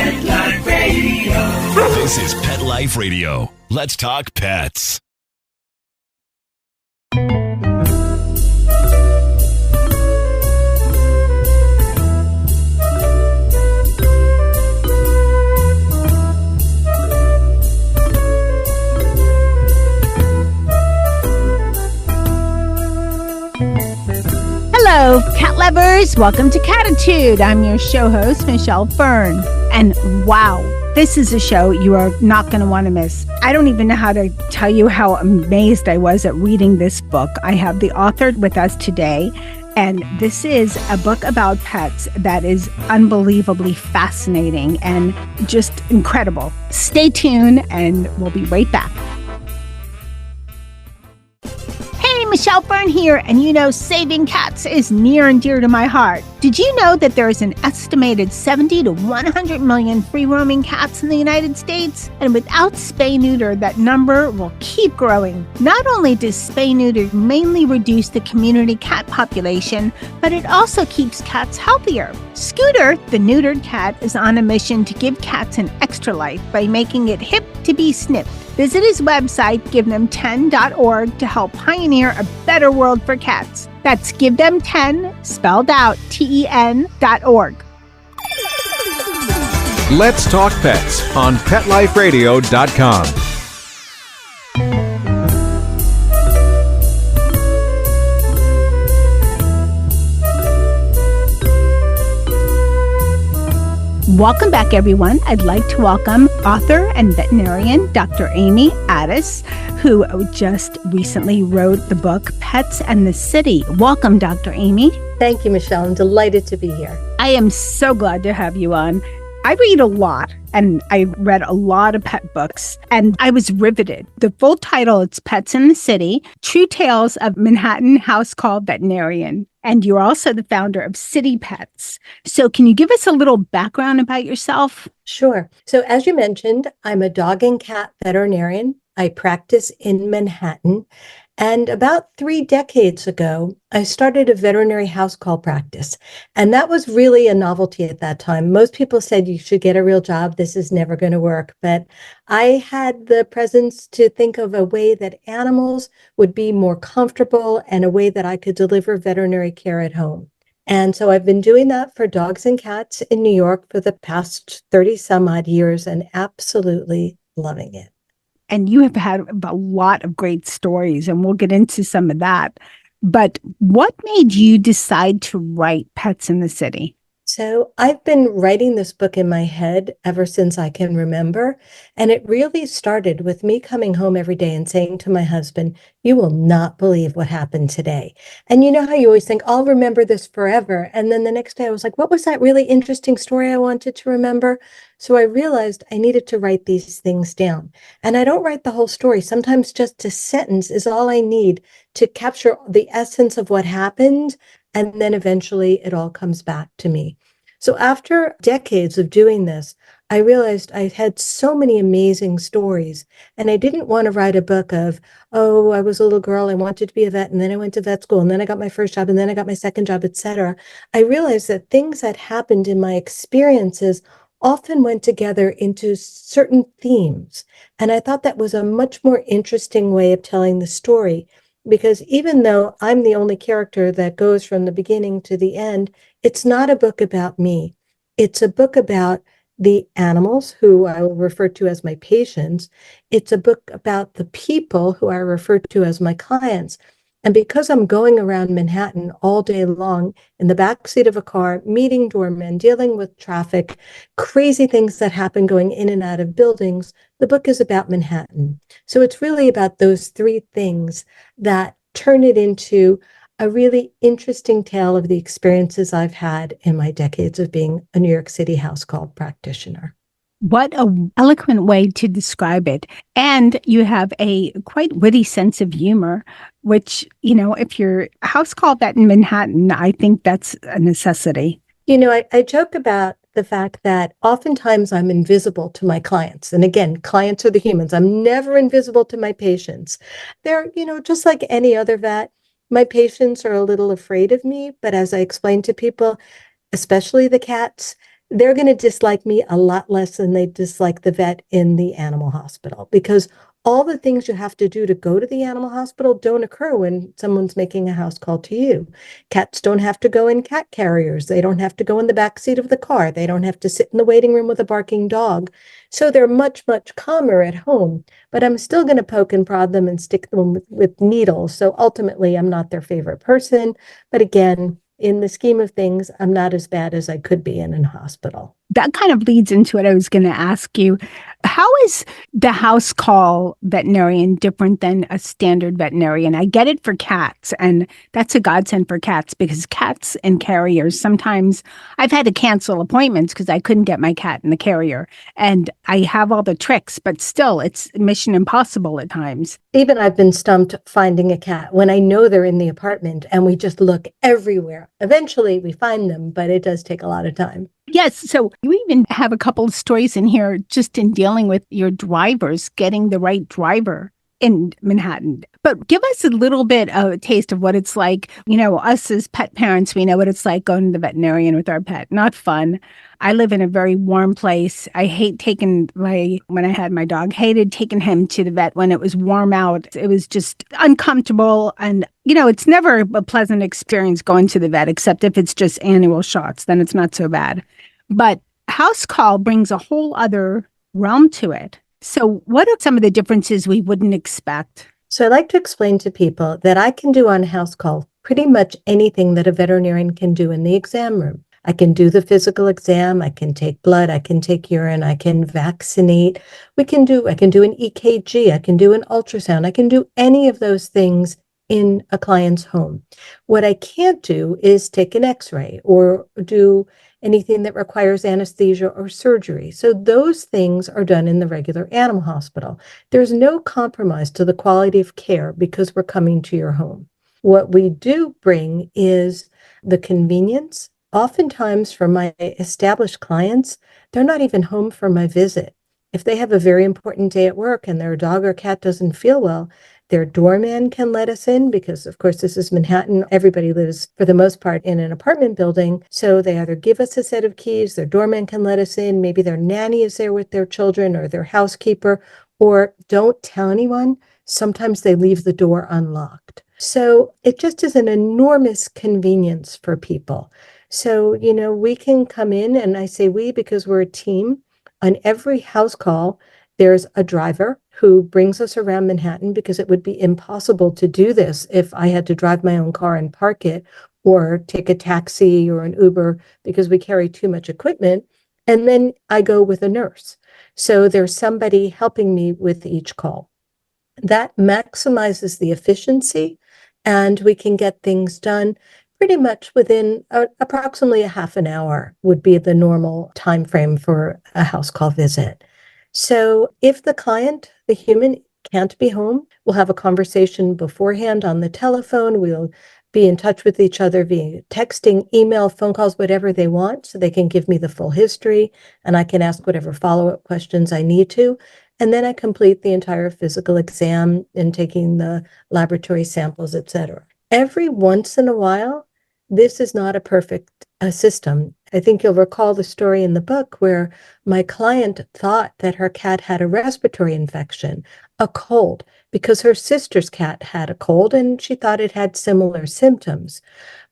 Pet Life Radio. This is Pet Life Radio. Let's talk pets. Hello, cat lovers. Welcome to Cattitude. I'm your show host, Michelle Fern. And wow, this is a show you are not going to want to miss. I don't even know how to tell you how amazed I was at reading this book. I have the author with us today, and this is a book about pets that is unbelievably fascinating and just incredible. Stay tuned, and we'll be right back. Michelle Fern here, and you know saving cats is near and dear to my heart. Did you know that there is an estimated 70 to 100 million free-roaming cats in the United States? And without spay-neuter, that number will keep growing. Not only does spay-neuter mainly reduce the community cat population, but it also keeps cats healthier. Scooter, the neutered cat, is on a mission to give cats an extra life by making it hip to be snipped. Visit his website, givethem10.org, to help pioneer a better world for cats. That's givethem10, spelled out, TEN.org. Let's Talk Pets on PetLifeRadio.com. Welcome back, everyone. I'd like to welcome author and veterinarian Dr. Amy Attas, who just recently wrote the book Pets and the City. Welcome, Dr. Amy. Thank you, Michelle. I'm delighted to be here. I am so glad to have you on. I read a lot, and I read a lot of pet books, and I was riveted. The full title is Pets in the City, True Tales of Manhattan House Call Veterinarian. And you're also the founder of City Pets. So can you give us a little background about yourself? Sure. So as you mentioned, I'm a dog and cat veterinarian. I practice in Manhattan. And about 3 decades ago, I started a veterinary house call practice. And that was really a novelty at that time. Most people said you should get a real job. This is never going to work. But I had the presence to think of a way that animals would be more comfortable and a way that I could deliver veterinary care at home. And so I've been doing that for dogs and cats in New York for the past 30 some odd years and absolutely loving it. And you have had a lot of great stories, and we'll get into some of that. But what made you decide to write Pets in the City? So I've been writing this book in my head ever since I can remember. And it really started with me coming home every day and saying to my husband, "You will not believe what happened today." And you know how you always think, "I'll remember this forever." And then the next day I was like, what was that really interesting story I wanted to remember? So I realized I needed to write these things down. And I don't write the whole story. Sometimes just a sentence is all I need to capture the essence of what happened. And then eventually it all comes back to me. So after decades of doing this, I realized I had so many amazing stories, and I didn't want to write a book of, oh, I was a little girl, I wanted to be a vet, and then I went to vet school, and then I got my first job, and then I got my second job, etc. I realized that things that happened in my experiences often went together into certain themes. And I thought that was a much more interesting way of telling the story. Because even though I'm the only character that goes from the beginning to the end, it's not a book about me. It's a book about the animals, who I will refer to as my patients. It's a book about the people, who I refer to as my clients. And because I'm going around Manhattan all day long in the backseat of a car, meeting doormen, dealing with traffic, crazy things that happen going in and out of buildings, the book is about Manhattan. So it's really about those 3 things that turn it into a really interesting tale of the experiences I've had in my decades of being a New York City house call practitioner. What an eloquent way to describe it. And you have a quite witty sense of humor, which, you know, if you're a house call vet in Manhattan, I think that's a necessity. You know, I joke about the fact that oftentimes I'm invisible to my clients. And again, clients are the humans. I'm never invisible to my patients. They're, you know, just like any other vet, my patients are a little afraid of me. But as I explain to people, especially the cats, they're going to dislike me a lot less than they dislike the vet in the animal hospital, because all the things you have to do to go to the animal hospital don't occur when someone's making a house call to you. Cats don't have to go in cat carriers. They don't have to go in the back seat of the car. They don't have to sit in the waiting room with a barking dog. So they're much, much calmer at home, but I'm still going to poke and prod them and stick them with needles. So ultimately, I'm not their favorite person. But again, in the scheme of things, I'm not as bad as I could be in a hospital. That kind of leads into what I was going to ask you. How is the house call veterinarian different than a standard veterinarian? I get it for cats, and that's a godsend for cats, because cats and carriers, sometimes I've had to cancel appointments because I couldn't get my cat in the carrier. And I have all the tricks, but still, it's mission impossible at times. Even I've been stumped finding a cat when I know they're in the apartment and we just look everywhere. Eventually we find them, but it does take a lot of time. Yes. So you even have a couple of stories in here just in dealing with your drivers, getting the right driver in Manhattan. But give us a little bit of a taste of what it's like. You know, us as pet parents, we know what it's like going to the veterinarian with our pet. Not fun. I live in a very warm place. I hate when I had my dog, hated taking him to the vet when it was warm out. It was just uncomfortable. And, you know, it's never a pleasant experience going to the vet, except if it's just annual shots, then it's not so bad. But house call brings a whole other realm to it. So what are some of the differences we wouldn't expect? So I like to explain to people that I can do on house call pretty much anything that a veterinarian can do in the exam room. I can do the physical exam, I can take blood, I can take urine, I can vaccinate. I can do an EKG, I can do an ultrasound, I can do any of those things in a client's home. What I can't do is take an x-ray or do anything that requires anesthesia or surgery. So those things are done in the regular animal hospital. There's no compromise to the quality of care because we're coming to your home. What we do bring is the convenience. Oftentimes for my established clients, they're not even home for my visit. If they have a very important day at work and their dog or cat doesn't feel well, their doorman can let us in because, of course, this is Manhattan. Everybody lives, for the most part, in an apartment building. So they either give us a set of keys, their doorman can let us in, maybe their nanny is there with their children or their housekeeper, or don't tell anyone. Sometimes they leave the door unlocked. So it just is an enormous convenience for people. So, you know, we can come in, and I say we because we're a team. On every house call, there's a driver who brings us around Manhattan, because it would be impossible to do this if I had to drive my own car and park it or take a taxi or an Uber, because we carry too much equipment. And then I go with a nurse. So there's somebody helping me with each call. That maximizes the efficiency, and we can get things done pretty much within approximately a half an hour would be the normal time frame for a house call visit. So if the client, the human, can't be home, we'll have a conversation beforehand on the telephone. We'll be in touch with each other via texting, email, phone calls, whatever they want, so they can give me the full history and I can ask whatever follow-up questions I need to. And then I complete the entire physical exam and taking the laboratory samples, etc. Every once in a while, this is not a perfect system. I think you'll recall the story in the book where my client thought that her cat had a respiratory infection, a cold, because her sister's cat had a cold and she thought it had similar symptoms.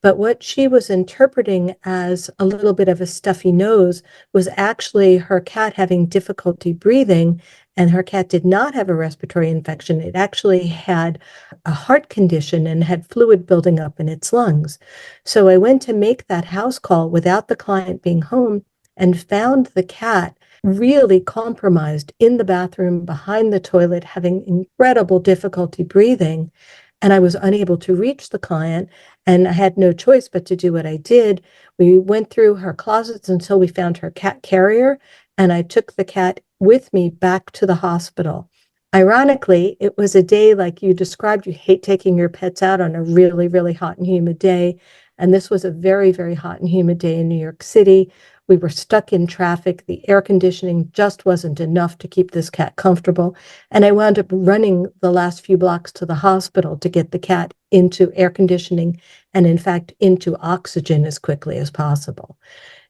But what she was interpreting as a little bit of a stuffy nose was actually her cat having difficulty breathing, and her cat did not have a respiratory infection. It actually had a heart condition and had fluid building up in its lungs. So I went to make that house call without the client being home and found the cat really compromised in the bathroom behind the toilet, having incredible difficulty breathing. And I was unable to reach the client, and I had no choice but to do what I did. We went through her closets until we found her cat carrier, and I took the cat with me back to the hospital. Ironically, it was a day like you described. You hate taking your pets out on a really, really hot and humid day. And this was a very, very hot and humid day in New York City. We were stuck in traffic. The air conditioning just wasn't enough to keep this cat comfortable. And I wound up running the last few blocks to the hospital to get the cat into air conditioning and, in fact, into oxygen as quickly as possible.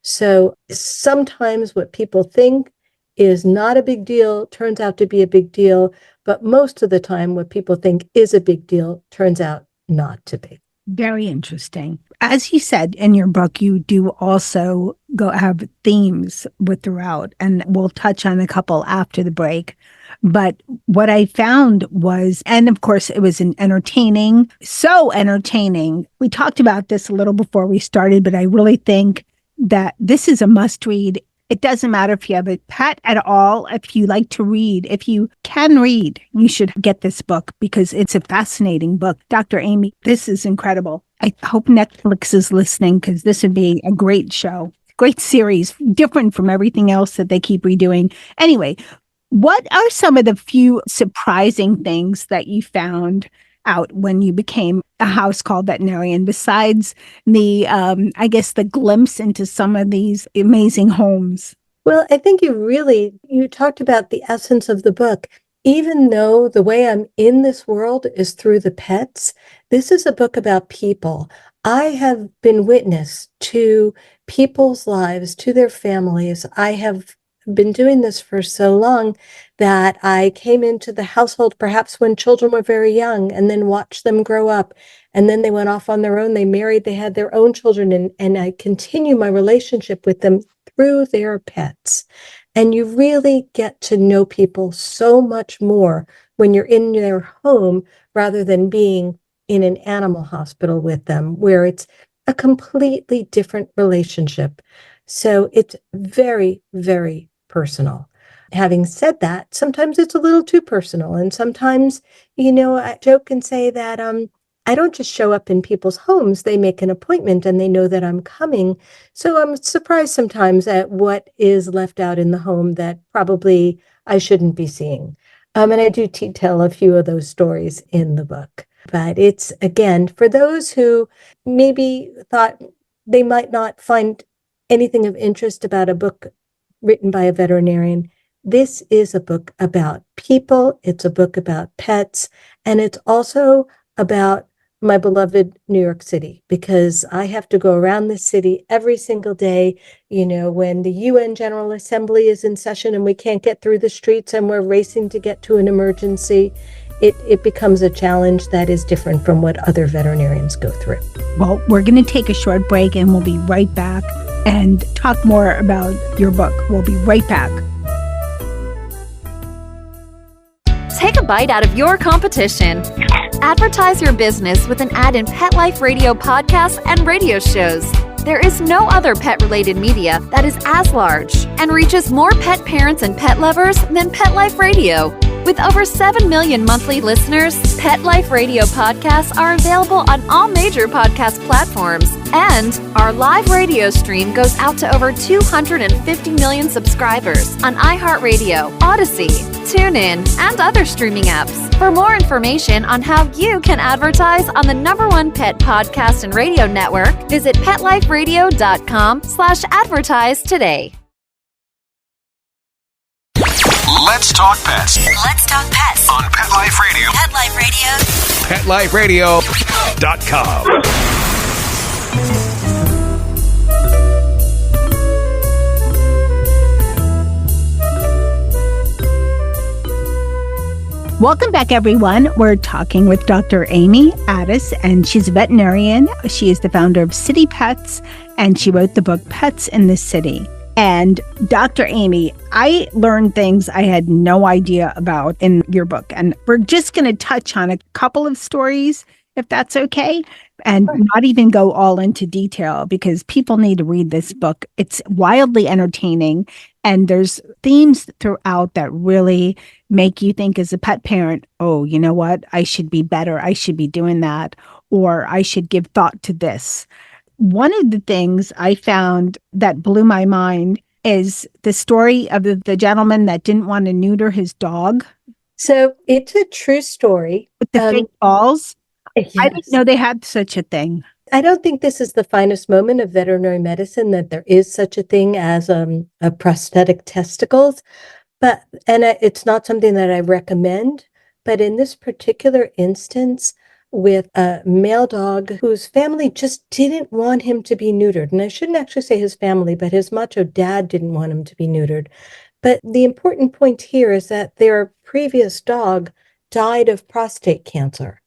So sometimes what people think is not a big deal turns out to be a big deal, but most of the time what people think is a big deal turns out not to be. Very interesting. As you said in your book, you do also go have themes with throughout, and we'll touch on a couple after the break. But what I found was, and of course, it was an entertaining, so entertaining. We talked about this a little before we started, but I really think that this is a must read. It doesn't matter if you have a pet at all. If you like to read, if you can read, you should get this book because it's a fascinating book. Dr. Amy, this is incredible. I hope Netflix is listening because this would be a great show, great series, different from everything else that they keep redoing. Anyway, what are some of the few surprising things that you found out when you became a house call veterinarian, besides the, I guess, the glimpse into some of these amazing homes? Well, I think you talked about the essence of the book. Even though the way I'm in this world is through the pets, this is a book about people. I have been witness to people's lives, to their families. I have been doing this for so long that I came into the household perhaps when children were very young and then watched them grow up. And then they went off on their own. They married, they had their own children, and I continue my relationship with them through their pets. And you really get to know people so much more when you're in their home rather than being in an animal hospital with them, where it's a completely different relationship. So it's very, very personal. Having said that, sometimes it's a little too personal. And sometimes, I joke and say that I don't just show up in people's homes. They make an appointment and they know that I'm coming. So I'm surprised sometimes at what is left out in the home that probably I shouldn't be seeing. And I do tell a few of those stories in the book. But it's, again, for those who maybe thought they might not find anything of interest about a book written by a veterinarian, this is a book about people. It's a book about pets. And it's also about my beloved New York City, because I have to go around the city every single day. When the UN General Assembly is in session and we can't get through the streets and we're racing to get to an emergency, it becomes a challenge that is different from what other veterinarians go through. Well, we're going to take a short break and we'll be right back and talk more about your book. We'll be right back. Take a bite out of your competition. Advertise your business with an ad in Pet Life Radio podcasts and radio shows. There is no other pet-related media that is as large and reaches more pet parents and pet lovers than Pet Life Radio. With over 7 million monthly listeners, Pet Life Radio podcasts are available on all major podcast platforms, and our live radio stream goes out to over 250 million subscribers on iHeartRadio, Odyssey, TuneIn, and other streaming apps. For more information on how you can advertise on the #1 pet podcast and radio network, visit PetLifeRadio.com/advertise today. Let's talk pets Let's talk pets on Pet Life Radio. Pet Life Radio. PetLifeRadio.com. Welcome back, everyone. We're talking with Dr. Amy Attas, and she's a veterinarian. She is the founder of City Pets, and she wrote the book Pets in the City. And Dr. Amy, I learned things I had no idea about in your book. And we're just going to touch on a couple of stories, if that's okay, and not even go all into detail because people need to read this book. It's wildly entertaining. And there's themes throughout that really make you think as a pet parent, oh, you know what? I should be better. I should be doing that. Or I should give thought to this. One of the things I found that blew my mind is the story of the gentleman that didn't want to neuter his dog. So it's a true story. With the fake balls. Yes. I didn't know they had such a thing. I don't think this is the finest moment of veterinary medicine, that there is such a thing as a prosthetic testicles, and it's not something that I recommend. But in this particular instance, with a male dog whose family just didn't want him to be neutered. And I shouldn't actually say his family, but his macho dad didn't want him to be neutered. But the important point here is that their previous dog died of prostate cancer.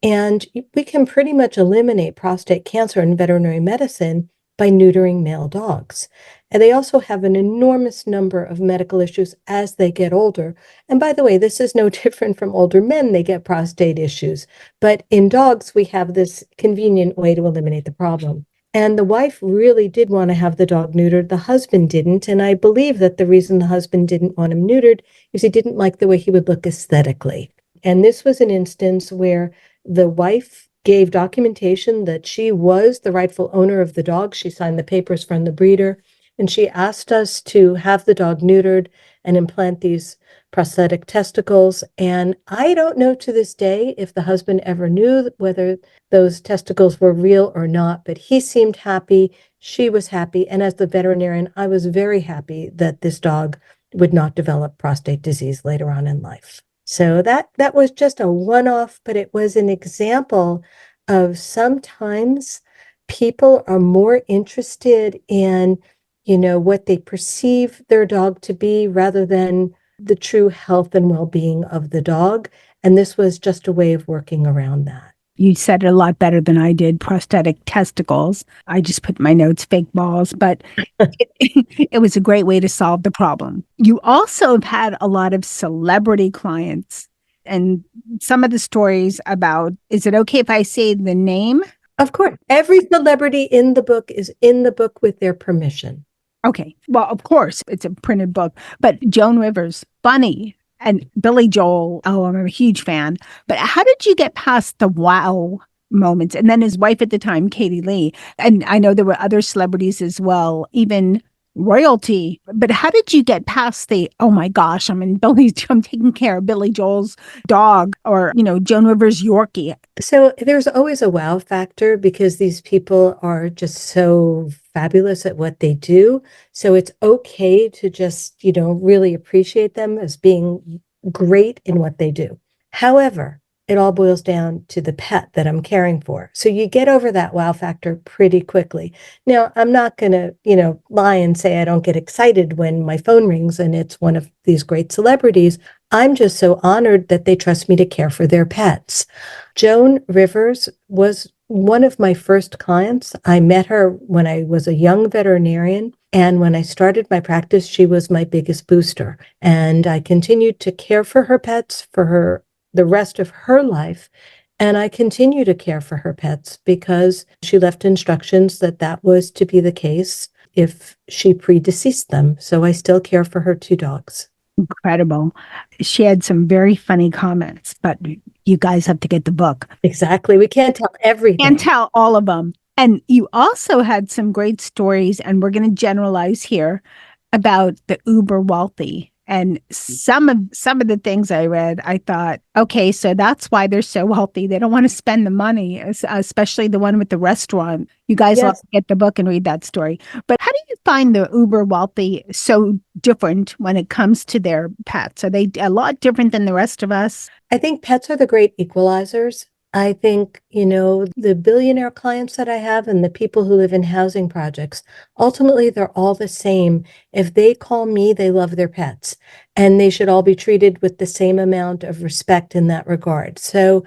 And we can pretty much eliminate prostate cancer in veterinary medicine by neutering male dogs. And they also have an enormous number of medical issues as they get older. And by the way, this is no different from older men. They get prostate issues. But in dogs, we have this convenient way to eliminate the problem. And the wife really did want to have the dog neutered. The husband didn't. And I believe that the reason the husband didn't want him neutered is he didn't like the way he would look aesthetically. And this was an instance where the wife gave documentation that she was the rightful owner of the dog. She signed the papers from the breeder, and she asked us to have the dog neutered and implant these prosthetic testicles. And I don't know to this day if the husband ever knew whether those testicles were real or not, but he seemed happy. She was happy. And as the veterinarian, I was very happy that this dog would not develop prostate disease later on in life. So that was just a one-off, but it was an example of sometimes people are more interested in, what they perceive their dog to be rather than the true health and well-being of the dog. And this was just a way of working around that. You said it a lot better than I did, prosthetic testicles. I just put in my notes, fake balls, but it was a great way to solve the problem. You also have had a lot of celebrity clients, and some of the stories about, is it okay if I say the name? Of course. Every celebrity in the book is in the book with their permission. Okay. Well, of course, it's a printed book, but Joan Rivers, Bunny, and Billy Joel, oh, I'm a huge fan. But how did you get past the wow moments? And then his wife at the time, Katie Lee. And I know there were other celebrities as well, even royalty. But how did you get past the, oh my gosh, I'm taking care of Billy Joel's dog, or, Joan Rivers' Yorkie? So there's always a wow factor because these people are just so fabulous at what they do. So it's okay to just, really appreciate them as being great in what they do. However, it all boils down to the pet that I'm caring for. So you get over that wow factor pretty quickly. Now, I'm not going to, lie and say I don't get excited when my phone rings and it's one of these great celebrities. I'm just so honored that they trust me to care for their pets. Joan Rivers was one of my first clients. I met her when I was a young veterinarian. And when I started my practice, she was my biggest booster. And I continued to care for her pets for the rest of her life. And I continue to care for her pets because she left instructions that was to be the case if she predeceased them. So I still care for her 2 dogs. Incredible. She had some very funny comments, but you guys have to get the book. Exactly. We can't tell everything. Can't tell all of them. And you also had some great stories, and we're going to generalize here, about the uber wealthy. And some of the things I read, I thought, okay, so that's why they're so wealthy. They don't want to spend the money, especially the one with the restaurant. You guys will have to get the book and read that story. But how do you find the uber wealthy so different when it comes to their pets? Are they a lot different than the rest of us? I think pets are the great equalizers. I think, the billionaire clients that I have and the people who live in housing projects, ultimately, they're all the same. If they call me, they love their pets, and they should all be treated with the same amount of respect in that regard. So,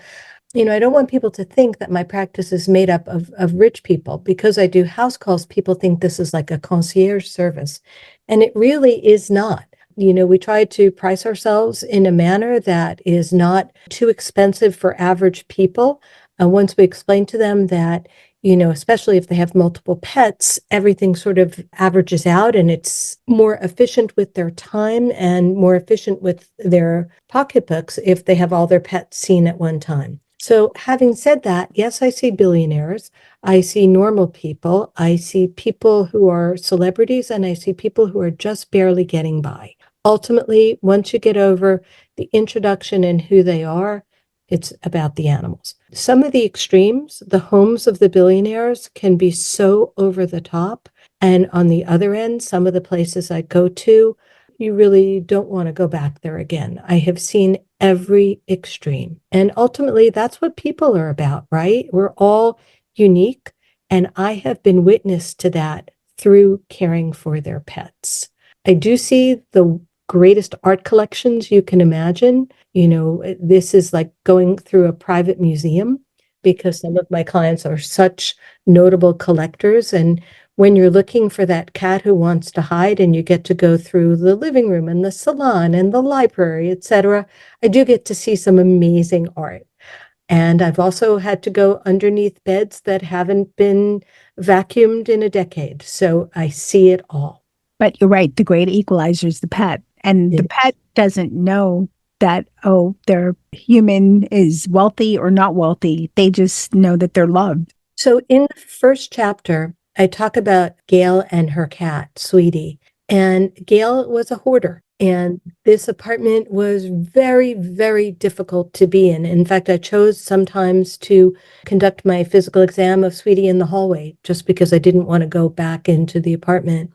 I don't want people to think that my practice is made up of rich people. Because I do house calls, people think this is like a concierge service, and it really is not. We try to price ourselves in a manner that is not too expensive for average people. Once we explain to them that, especially if they have multiple pets, everything sort of averages out and it's more efficient with their time and more efficient with their pocketbooks if they have all their pets seen at one time. So having said that, yes, I see billionaires, I see normal people, I see people who are celebrities, and I see people who are just barely getting by. Ultimately, once you get over the introduction and who they are, it's about the animals. Some of the extremes, the homes of the billionaires can be so over the top. And on the other end, some of the places I go to, you really don't want to go back there again. I have seen every extreme. And ultimately, that's what people are about, right? We're all unique. And I have been witness to that through caring for their pets. I do see the greatest art collections you can imagine. This is like going through a private museum because some of my clients are such notable collectors. And when you're looking for that cat who wants to hide and you get to go through the living room and the salon and the library, etc., I do get to see some amazing art. And I've also had to go underneath beds that haven't been vacuumed in a decade. So I see it all. But you're right. The great equalizer is the pet. And the pet doesn't know that, oh, their human is wealthy or not wealthy. They just know that they're loved. So in the first chapter, I talk about Gail and her cat, Sweetie. And Gail was a hoarder. And this apartment was very, very difficult to be in. In fact, I chose sometimes to conduct my physical exam of Sweetie in the hallway just because I didn't want to go back into the apartment.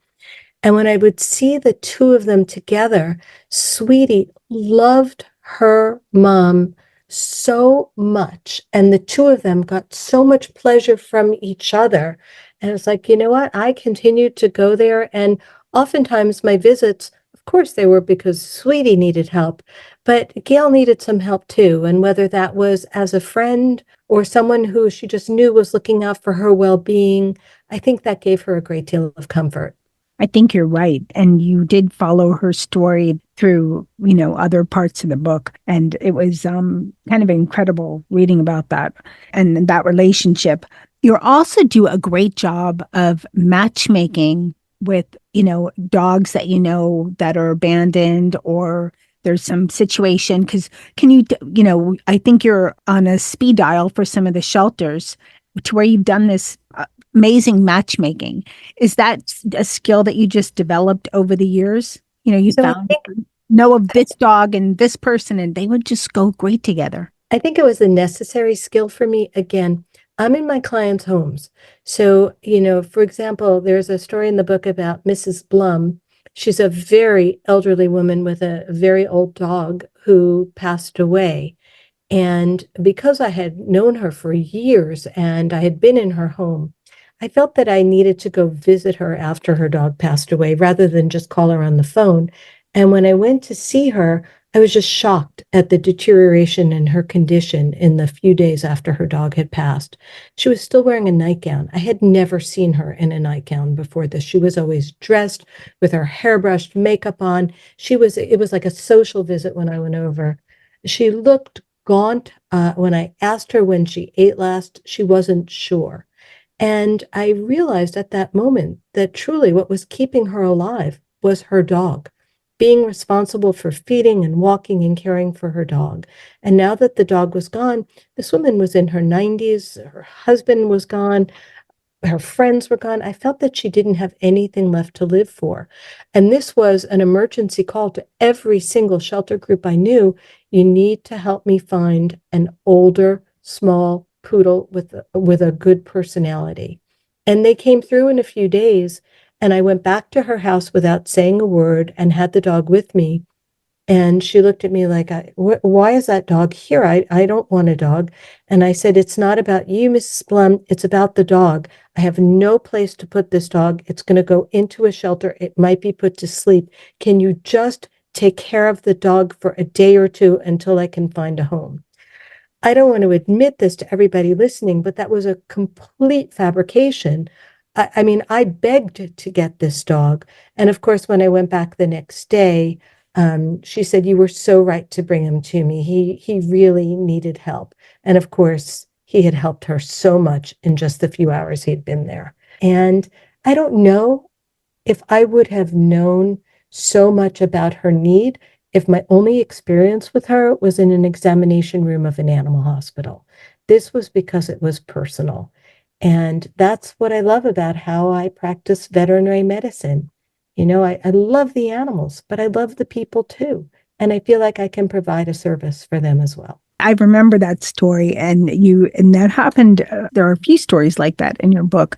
And when I would see the two of them together, Sweetie loved her mom so much. And the two of them got so much pleasure from each other. And it's like, you know what? I continued to go there. And oftentimes my visits, of course, they were because Sweetie needed help, but Gail needed some help too. And whether that was as a friend or someone who she just knew was looking out for her well-being, I think that gave her a great deal of comfort. I think you're right. And you did follow her story through, other parts of the book. And it was kind of incredible reading about that and that relationship. You also do a great job of matchmaking with, dogs that that are abandoned or there's some situation. Because I think you're on a speed dial for some of the shelters to where you've done this amazing matchmaking. Is that a skill that you just developed over the years? You found know of this dog and this person, and they would just go great together. I think it was a necessary skill for me. Again, I'm in my clients' homes. So, for example, there's a story in the book about Mrs. Blum. She's a very elderly woman with a very old dog who passed away. And because I had known her for years and I had been in her home, I felt that I needed to go visit her after her dog passed away rather than just call her on the phone. And when I went to see her, I was just shocked at the deterioration in her condition in the few days after her dog had passed. She was still wearing a nightgown. I had never seen her in a nightgown before this. She was always dressed with her hair brushed, makeup on. It was like a social visit when I went over. She looked gaunt. When I asked her when she ate last, she wasn't sure. And I realized at that moment that truly what was keeping her alive was her dog, being responsible for feeding and walking and caring for her dog. And now that the dog was gone, this woman was in her 90s, her husband was gone, her friends were gone. I felt that she didn't have anything left to live for. And this was an emergency call to every single shelter group I knew. You need to help me find an older, small poodle with a good personality. And they came through in a few days. And I went back to her house without saying a word and had the dog with me. And she looked at me like, why is that dog here? I don't want a dog. And I said, it's not about you, Mrs. Blum. It's about the dog. I have no place to put this dog. It's going to go into a shelter. It might be put to sleep. Can you just take care of the dog for a day or two until I can find a home? I don't want to admit this to everybody listening, but that was a complete fabrication. I mean, I begged to get this dog. And of course, when I went back the next day, she said, you were so right to bring him to me. He really needed help. And of course, he had helped her so much in just the few hours he'd been there. And I don't know if I would have known so much about her need if my only experience with her was in an examination room of an animal hospital. This was because it was personal. And that's what I love about how I practice veterinary medicine. I love the animals, but I love the people too. And I feel like I can provide a service for them as well. I remember that story and that happened. There are a few stories like that in your book.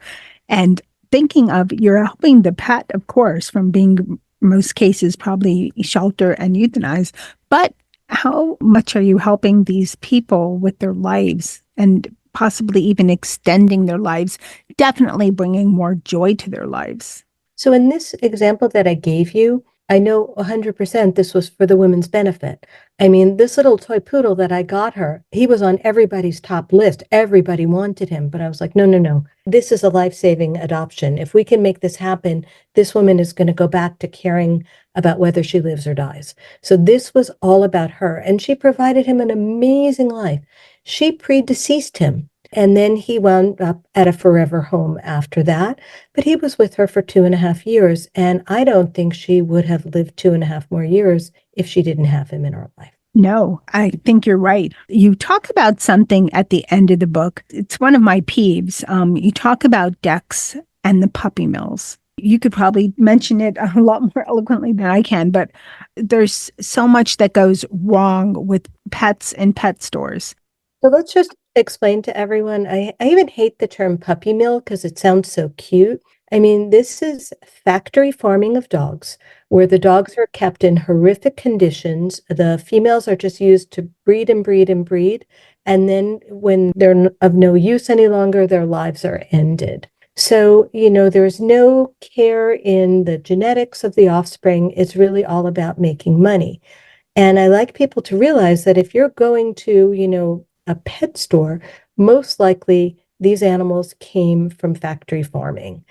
And thinking of, you're helping the pet, of course, from being most cases probably shelter and euthanize. But how much are you helping these people with their lives and possibly even extending their lives, definitely bringing more joy to their lives? So in this example that I gave you, I know 100% this was for the woman's benefit. I mean, this little toy poodle that I got her, he was on everybody's top list. Everybody wanted him, but I was like, no, no, no. This is a life-saving adoption. If we can make this happen, this woman is going to go back to caring about whether she lives or dies. So this was all about her, and she provided him an amazing life. She predeceased him. And then he wound up at a forever home after that. But he was with her for 2.5 years. And I don't think she would have lived 2.5 more years if she didn't have him in her life. No, I think you're right. You talk about something at the end of the book. It's one of my peeves. You talk about Dex and the puppy mills. You could probably mention it a lot more eloquently than I can, but there's so much that goes wrong with pets in pet stores. So let's just explain to everyone. I even hate the term puppy mill because it sounds so cute. I mean, this is factory farming of dogs, where the dogs are kept in horrific conditions. The females are just used to breed and breed and breed. And then when they're of no use any longer, their lives are ended. So, there's no care in the genetics of the offspring. It's really all about making money. And I like people to realize that if you're going to, a pet store, most likely these animals came from factory farming.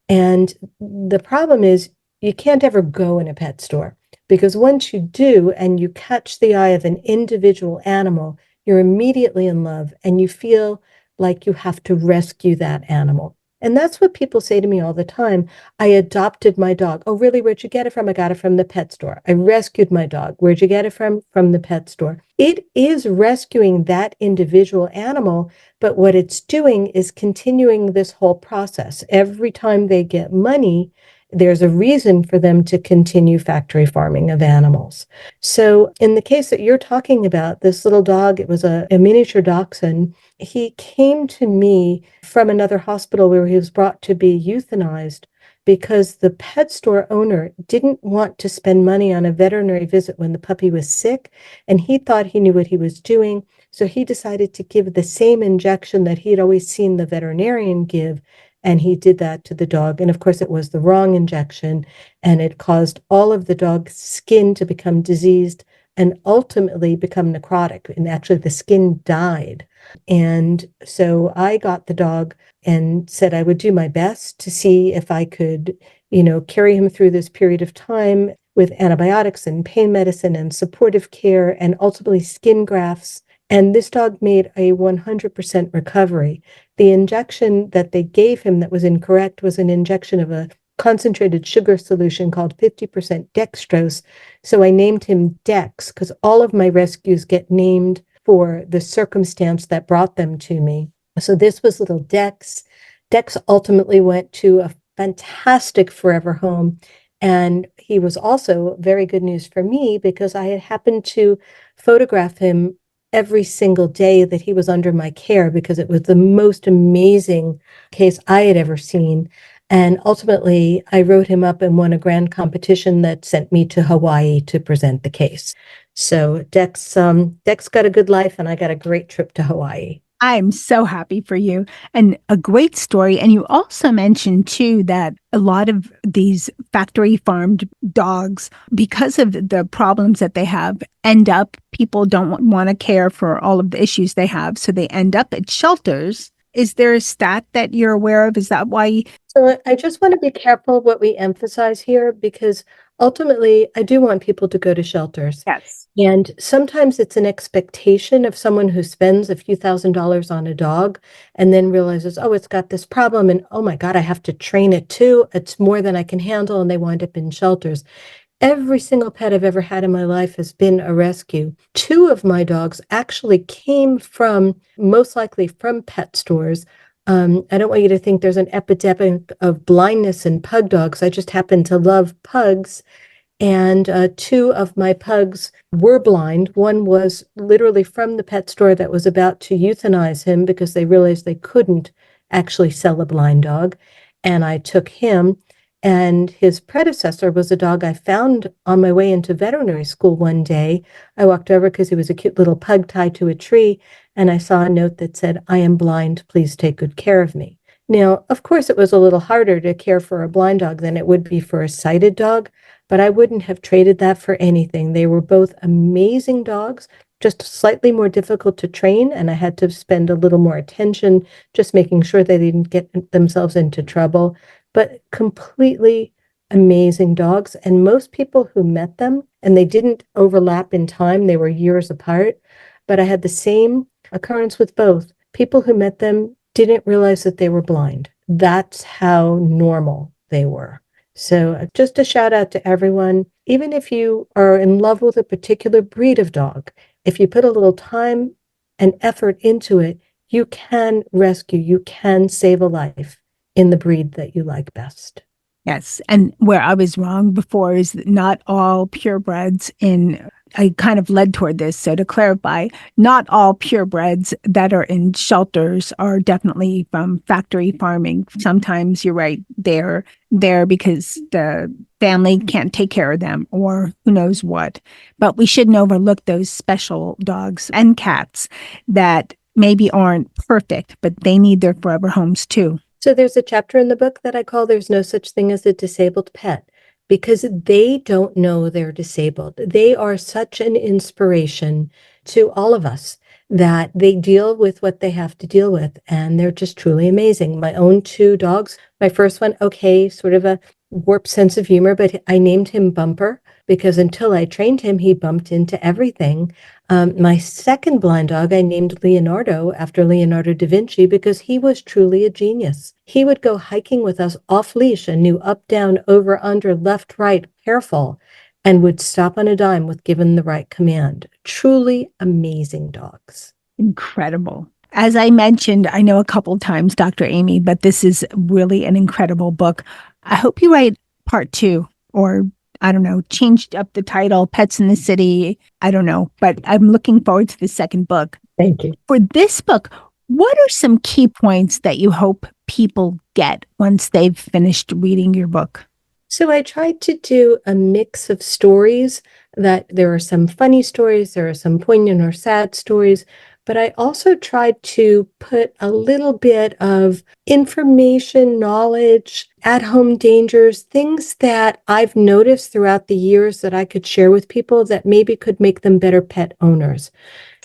And the problem is you can't ever go in a pet store because once you do and you catch the eye of an individual animal, you're immediately in love and you feel like you have to rescue that animal. And that's what people say to me all the time. I adopted my dog. Oh, really? Where'd you get it from? I got it from the pet store. I rescued my dog. Where'd you get it from? From the pet store. It is rescuing that individual animal, but what it's doing is continuing this whole process. Every time they get money, there's a reason for them to continue factory farming of animals. So in the case that you're talking about, this little dog, it was a miniature dachshund. He came to me from another hospital where he was brought to be euthanized because the pet store owner didn't want to spend money on a veterinary visit when the puppy was sick, and he thought he knew what he was doing. So he decided to give the same injection that he'd always seen the veterinarian give, and he did that to the dog. And of course, it was the wrong injection, and it caused all of the dog's skin to become diseased and ultimately become necrotic. And actually, the skin died. And so I got the dog and said I would do my best to see if I could, carry him through this period of time with antibiotics and pain medicine and supportive care and ultimately skin grafts. And this dog made a 100% recovery. The injection that they gave him that was incorrect was an injection of a concentrated sugar solution called 50% dextrose. So I named him Dex because all of my rescues get named for the circumstance that brought them to me. So this was little Dex. Dex ultimately went to a fantastic forever home. And he was also very good news for me because I had happened to photograph him every single day that he was under my care because it was the most amazing case I had ever seen. And ultimately, I wrote him up and won a grand competition that sent me to Hawaii to present the case. So Dex got a good life, and I got a great trip to Hawaii. I'm so happy for you, and a great story. And you also mentioned too that a lot of these factory farmed dogs, because of the problems that they have, end up, people don't want to care for all of the issues they have. So they end up at shelters. Is there a stat that you're aware of? Is that why? So I just want to be careful what we emphasize here, because ultimately I do want people to go to shelters. Yes. And sometimes it's an expectation of someone who spends a few $1,000s on a dog and then realizes, oh, it's got this problem. And oh my God, I have to train it too. It's more than I can handle. And they wind up in shelters. Every single pet I've ever had in my life has been a rescue. 2 of my dogs actually came most likely from pet stores. I don't want you to think there's an epidemic of blindness in pug dogs. I just happen to love pugs. And 2 of my pugs were blind. One was literally from the pet store that was about to euthanize him because they realized they couldn't actually sell a blind dog. And I took him. And his predecessor was a dog I found on my way into veterinary school one day. I walked over because he was a cute little pug tied to a tree, and I saw a note that said, "I am blind, please take good care of me." Now, of course, it was a little harder to care for a blind dog than it would be for a sighted dog, but I wouldn't have traded that for anything. They were both amazing dogs, just slightly more difficult to train, and I had to spend a little more attention, just making sure they didn't get themselves into trouble, but completely amazing dogs. And most people who met them, and they didn't overlap in time, they were years apart, but I had the same occurrence with both. People who met them didn't realize that they were blind. That's how normal they were. So just a shout out to everyone. Even if you are in love with a particular breed of dog, if you put a little time and effort into it, you can rescue, you can save a life in the breed that you like best. Yes. And where I was wrong before is that not all purebreds I kind of led toward this. So to clarify, not all purebreds that are in shelters are definitely from factory farming. Sometimes you're right, they're there because the family can't take care of them or who knows what. But we shouldn't overlook those special dogs and cats that maybe aren't perfect, but they need their forever homes too. So there's a chapter in the book that I call There's No Such Thing as a Disabled Pet, because they don't know they're disabled. They are such an inspiration to all of us that they deal with what they have to deal with, and they're just truly amazing. My own two dogs, my first one, okay, sort of a warped sense of humor, but I named him Bumper because until I trained him, he bumped into everything. My second blind dog, I named Leonardo after Leonardo da Vinci because he was truly a genius. He would go hiking with us off leash and knew up, down, over, under, left, right, careful, and would stop on a dime with given the right command. Truly amazing dogs. Incredible. As I mentioned, I know a couple times, Dr. Amy, but this is really an incredible book. I hope you write part 2, or I don't know, changed up the title, Pets in the City. I don't know, but I'm looking forward to the second book. Thank you. For this book, what are some key points that you hope people get once they've finished reading your book? So I tried to do a mix of stories, that there are some funny stories, there are some poignant or sad stories, but I also tried to put a little bit of information, knowledge, at-home dangers, things that I've noticed throughout the years that I could share with people that maybe could make them better pet owners.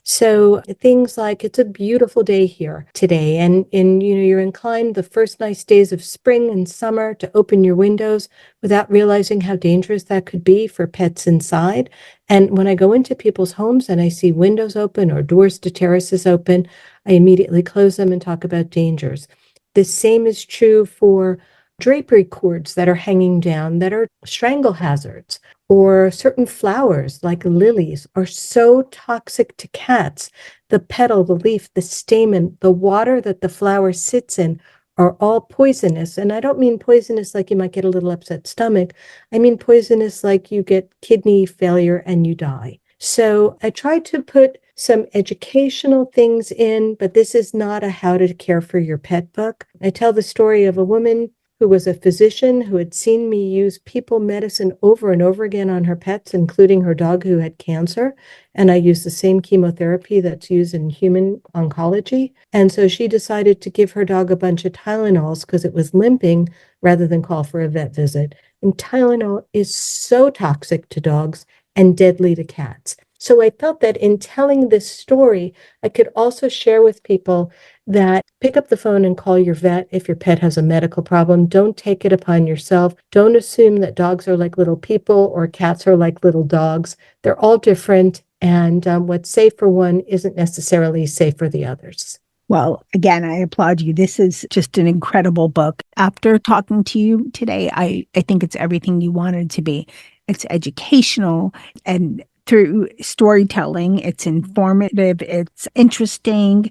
So things like, it's a beautiful day here today, and you're inclined the first nice days of spring and summer to open your windows without realizing how dangerous that could be for pets inside. And when I go into people's homes and I see windows open or doors to terraces open, I immediately close them and talk about dangers. The same is true for drapery cords that are hanging down that are strangle hazards, or certain flowers like lilies are so toxic to cats. The petal, the leaf, the stamen, the water that the flower sits in are all poisonous. And I don't mean poisonous like you might get a little upset stomach. I mean poisonous like you get kidney failure and you die. So I tried to put some educational things in, but this is not a how to care for your pet book. I tell the story of a woman who was a physician who had seen me use people medicine over and over again on her pets, including her dog who had cancer. And I used the same chemotherapy that's used in human oncology. And so she decided to give her dog a bunch of Tylenols because it was limping rather than call for a vet visit. And Tylenol is so toxic to dogs and deadly to cats. So I felt that in telling this story, I could also share with people that pick up the phone and call your vet if your pet has a medical problem. Don't take it upon yourself. Don't assume that dogs are like little people or cats are like little dogs. They're all different, and what's safe for one isn't necessarily safe for the others. Well, again, I applaud you. This is just an incredible book. After talking to you today, I think it's everything you wanted to be. It's educational, and through storytelling, it's informative, it's interesting,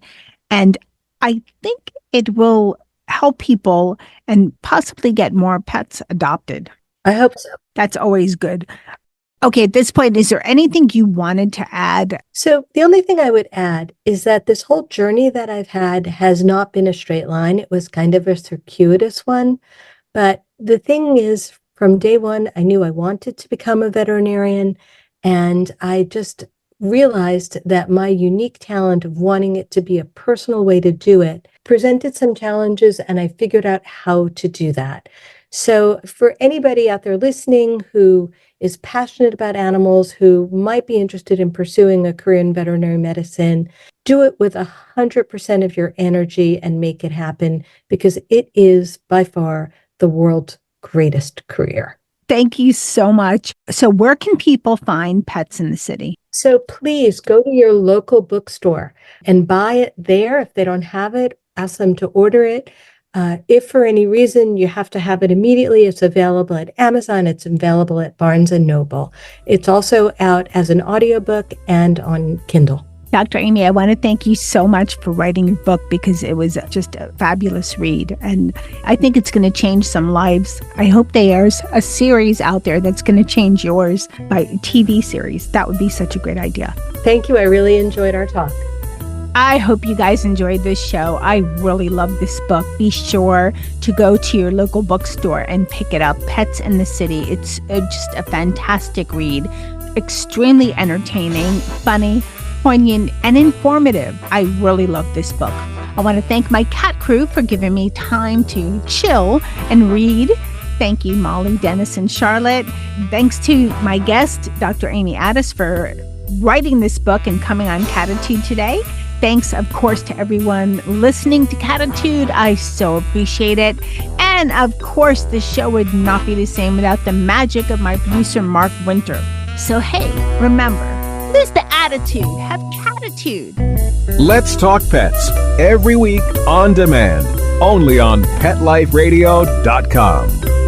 and I think it will help people and possibly get more pets adopted. I hope so. That's always good. Okay, at this point, is there anything you wanted to add? So the only thing I would add is that this whole journey that I've had has not been a straight line. It was kind of a circuitous one. But the thing is, from day one, I knew I wanted to become a veterinarian, and I just realized that my unique talent of wanting it to be a personal way to do it presented some challenges, and I figured out how to do that. So for anybody out there listening who is passionate about animals, who might be interested in pursuing a career in veterinary medicine, do it with 100% of your energy and make it happen, because it is by far the world's greatest career. Thank you so much. So where can people find pets in the city? So please go to your local bookstore and buy it there. If they don't have it, ask them to order it. If for any reason you have to have it immediately, it's available at Amazon. It's available at Barnes & Noble. It's also out as an audiobook and on Kindle. Dr. Amy, I want to thank you so much for writing your book, because it was just a fabulous read. And I think it's going to change some lives. I hope there's a series out there that's going to change yours, by TV series. That would be such a great idea. Thank you. I really enjoyed our talk. I hope you guys enjoyed this show. I really love this book. Be sure to go to your local bookstore and pick it up. Pets in the City. It's just a fantastic read. Extremely entertaining, funny, poignant, and informative. I really love this book. I want to thank my cat crew for giving me time to chill and read. Thank you, Molly, Dennis, and Charlotte. Thanks to my guest, Dr. Amy Attas, for writing this book and coming on Cattitude today. Thanks, of course, to everyone listening to Cattitude. I so appreciate it. And, of course, the show would not be the same without the magic of my producer, Mark Winter. So, hey, remember, lose the attitude. Have Cattitude. Let's Talk Pets, every week on demand, only on PetLifeRadio.com.